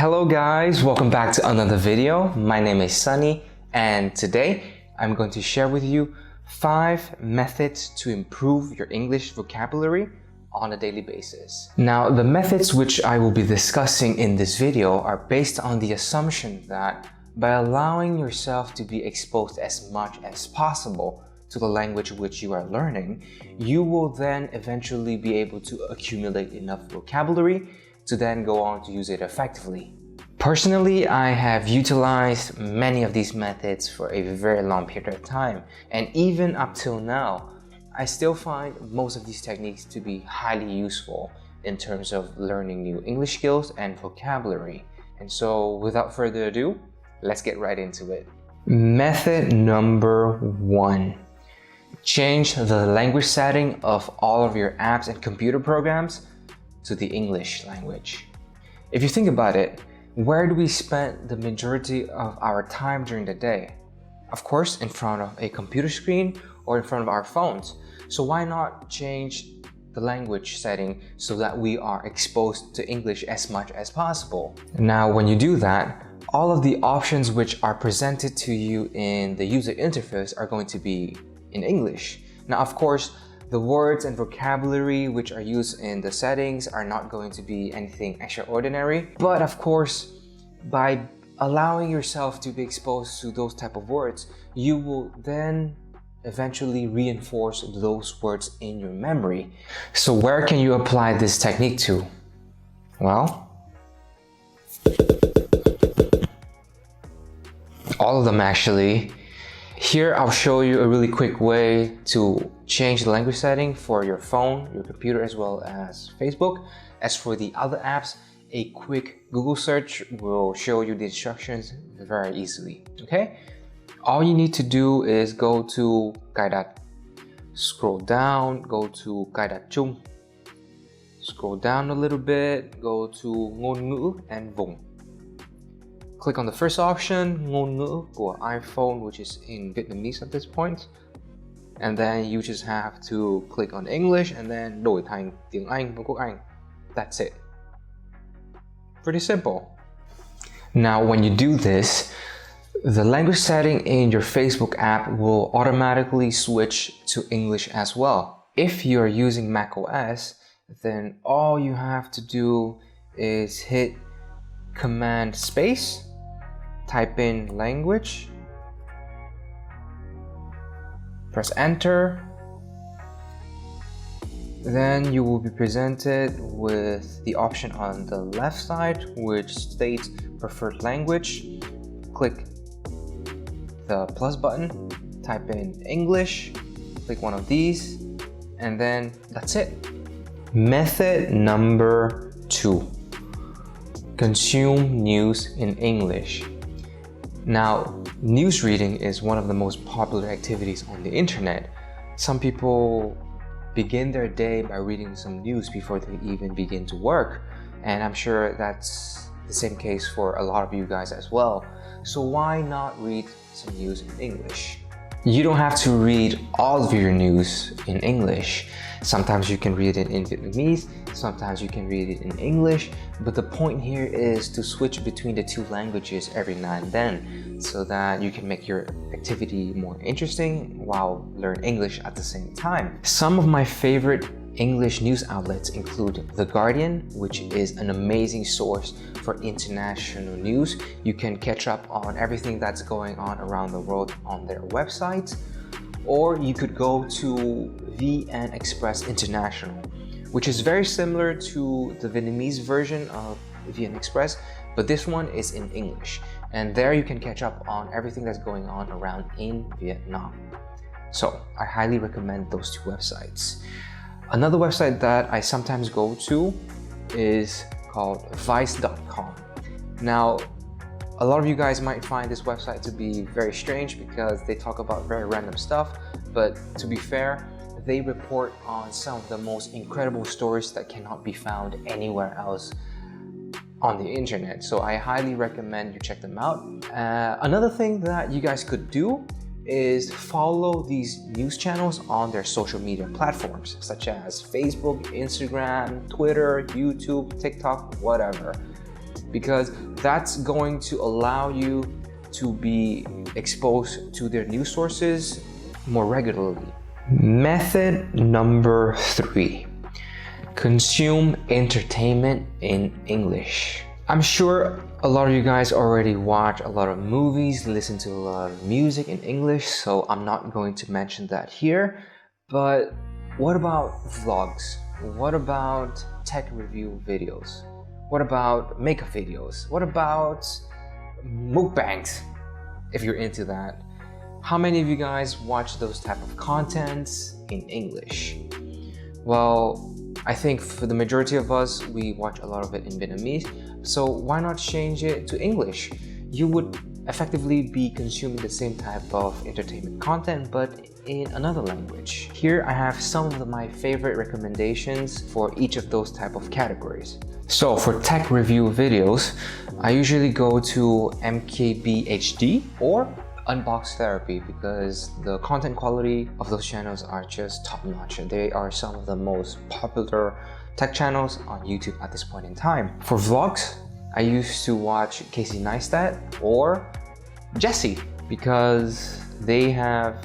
Hello guys, welcome back to another video. My name is Sunny and today I'm going to share with you 5 methods to improve your English vocabulary on a daily basis. Now, the methods which I will be discussing in this video are based on the assumption that by allowing yourself to be exposed as much as possible to the language which you are learning, you will then eventually be able to accumulate enough vocabulary to then go on to use it effectively. Personally, I have utilized many of these methods for a very long period of time, and even up till now, I still find most of these techniques to be highly useful in terms of learning new English skills and vocabulary. And so without further ado, let's get right into it. Method number 1. Change the language setting of all of your apps and computer programs to the English language. If you think about it, where do we spend the majority of our time during the day? Of course, in front of a computer screen or in front of our phones. So why not change the language setting so that we are exposed to English as much as possible? Now, when you do that, all of the options which are presented to you in the user interface are going to be in English. Now, of course, the words and vocabulary which are used in the settings are not going to be anything extraordinary. But of course, by allowing yourself to be exposed to those type of words, you will then eventually reinforce those words in your memory. So where can you apply this technique to? Well, all of them actually. Here I'll show you a really quick way to change the language setting for your phone, your computer, as well as Facebook. As for the other apps, a quick Google search will show you the instructions very easily. Okay? All you need to do is go to Cài, scroll down, go to Chung, scroll down a little bit, go to ngôn ngữ and Vựng. Click on the first option, ngôn ngữ của iPhone, which is in Vietnamese at this point. And then you just have to click on English and then đổi thành tiếng Anh, Vương quốc Anh. That's it. Pretty simple. Now, when you do this, the language setting in your Facebook app will automatically switch to English as well. If you're using macOS, then all you have to do is hit Command space, type in language, press enter, then you will be presented with the option on the left side which states preferred language. Click the plus button, type in English, click one of these, and then that's it. Method number 2. Consume news in English. Now, news reading is one of the most popular activities on the internet. Some people begin their day by reading some news before they even begin to work, and I'm sure that's the same case for a lot of you guys as well. So why not read some news in English? You don't have to read all of your news in English. Sometimes you can read it in Vietnamese, sometimes you can read it in English, but the point here is to switch between the two languages every now and then so that you can make your activity more interesting while learn English at the same time. Some of my favorite English news outlets include The Guardian, which is an amazing source for international news. You can catch up on everything that's going on around the world on their website. Or you could go to VN Express International, which is very similar to the Vietnamese version of VN Express, but this one is in English. And there you can catch up on everything that's going on around in Vietnam. So I highly recommend those two websites. Another website that I sometimes go to is called Vice.com. Now, a lot of you guys might find this website to be very strange because they talk about very random stuff, but to be fair, they report on some of the most incredible stories that cannot be found anywhere else on the internet. So I highly recommend you check them out. Another thing that you guys could do is follow these news channels on their social media platforms such as Facebook, Instagram, Twitter, YouTube, TikTok, whatever. because that's going to allow you to be exposed to their news sources more regularly. Method number 3. Consume entertainment in English. I'm sure a lot of you guys already watch a lot of movies, listen to a lot of music in English, so I'm not going to mention that here. But what about vlogs? What about tech review videos? What about makeup videos? What about mukbangs, if you're into that? How many of you guys watch those type of contents in English? Well, I think for the majority of us, we watch a lot of it in Vietnamese, so why not change it to English? You would effectively be consuming the same type of entertainment content, but in another language. Here I have some of my favorite recommendations for each of those type of categories. So for tech review videos, I usually go to MKBHD or Unbox Therapy because the content quality of those channels are just top-notch. They are some of the most popular tech channels on YouTube at this point in time. For vlogs, I used to watch Casey Neistat or Jesse because they have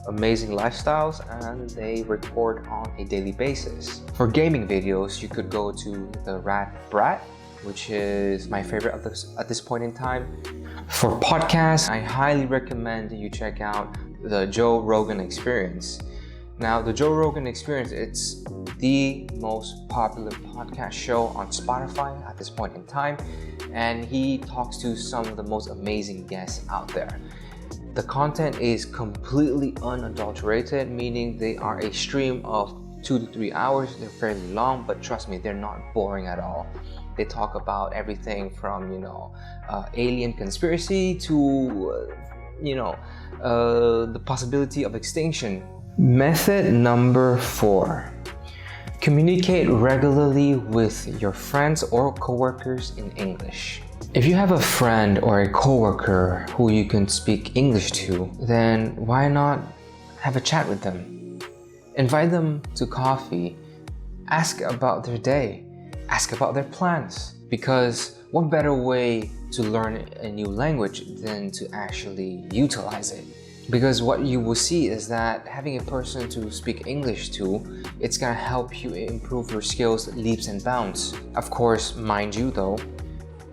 amazing lifestyles and they record on a daily basis. For gaming videos, you could go to the Rat Brat, which is my favorite at this point in time. For podcasts, I highly recommend you check out the Joe Rogan Experience. Now, the Joe Rogan Experience, it's the most popular podcast show on Spotify at this point in time, and he talks to some of the most amazing guests out there. The content is completely unadulterated, meaning they are a stream of 2 to 3 hours. They're fairly long, but trust me, they're not boring at all. They talk about everything from, alien conspiracy to, the possibility of extinction. Method number 4. Communicate regularly with your friends or coworkers in English. If you have a friend or a coworker who you can speak English to, then why not have a chat with them? Invite them to coffee. Ask about their day. Ask about their plans. Because what better way to learn a new language than to actually utilize it? Because what you will see is that having a person to speak English to, it's gonna help you improve your skills leaps and bounds. Of course, mind you though,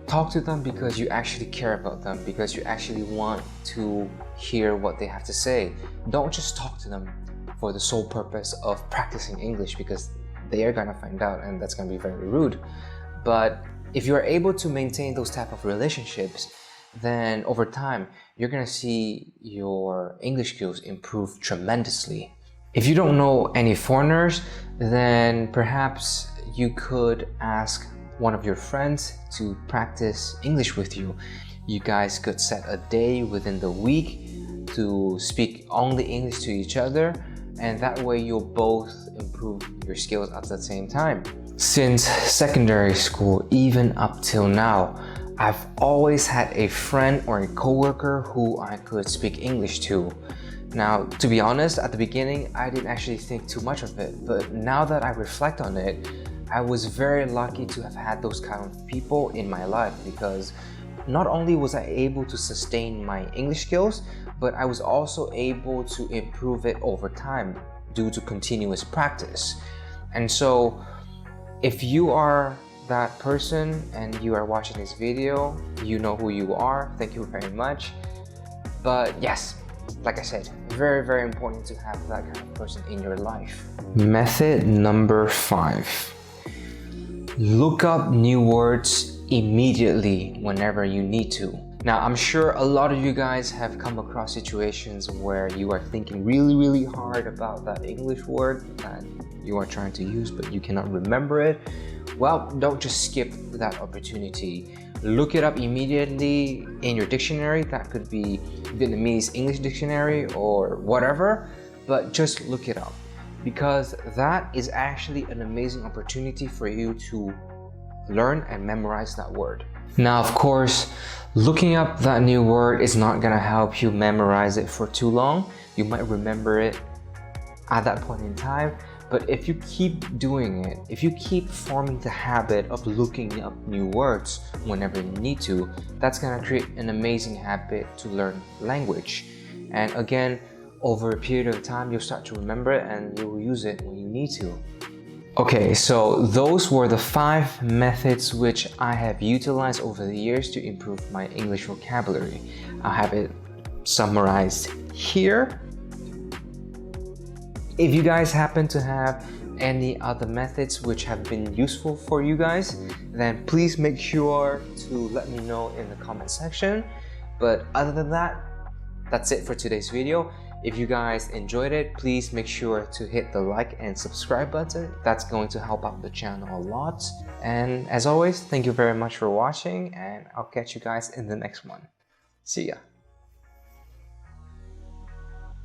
talk to them because you actually care about them, because you actually want to hear what they have to say. Don't just talk to them for the sole purpose of practicing English, because they are gonna find out and that's gonna be very rude. But if you are able to maintain those type of relationships, then over time, you're gonna see your English skills improve tremendously. If you don't know any foreigners, then perhaps you could ask one of your friends to practice English with you. You guys could set a day within the week to speak only English to each other, and that way you'll both improve your skills at the same time. Since secondary school, even up till now, I've always had a friend or a coworker who I could speak English to. Now, to be honest, at the beginning, I didn't actually think too much of it, but now that I reflect on it, I was very lucky to have had those kind of people in my life, because not only was I able to sustain my English skills, but I was also able to improve it over time due to continuous practice. And so, if you are that person and you are watching this video, you know who you are. Thank you very much. But yes, like I said, very, very important to have that kind of person in your life. Method number 5. Look up new words immediately whenever you need to. Now, I'm sure a lot of you guys have come across situations where you are thinking really, really hard about that English word that you are trying to use, but you cannot remember it. Well, don't just skip that opportunity. Look it up immediately in your dictionary. That could be Vietnamese English dictionary or whatever, but just look it up, because that is actually an amazing opportunity for you to learn and memorize that word. Now, of course, looking up that new word is not gonna help you memorize it for too long. You might remember it at that point in time, But if you keep doing it, if you keep forming the habit of looking up new words whenever you need to, that's gonna create an amazing habit to learn language. And again, over a period of time, you'll start to remember it and you will use it when you need to. Okay, so those were the 5 methods which I have utilized over the years to improve my English vocabulary. I'll have it summarized here. If you guys happen to have any other methods which have been useful for you guys, then please make sure to let me know in the comment section. But other than that, that's it for today's video. If you guys enjoyed it, please make sure to hit the like and subscribe button. That's going to help out the channel a lot. And as always, thank you very much for watching, and I'll catch you guys in the next one. See ya.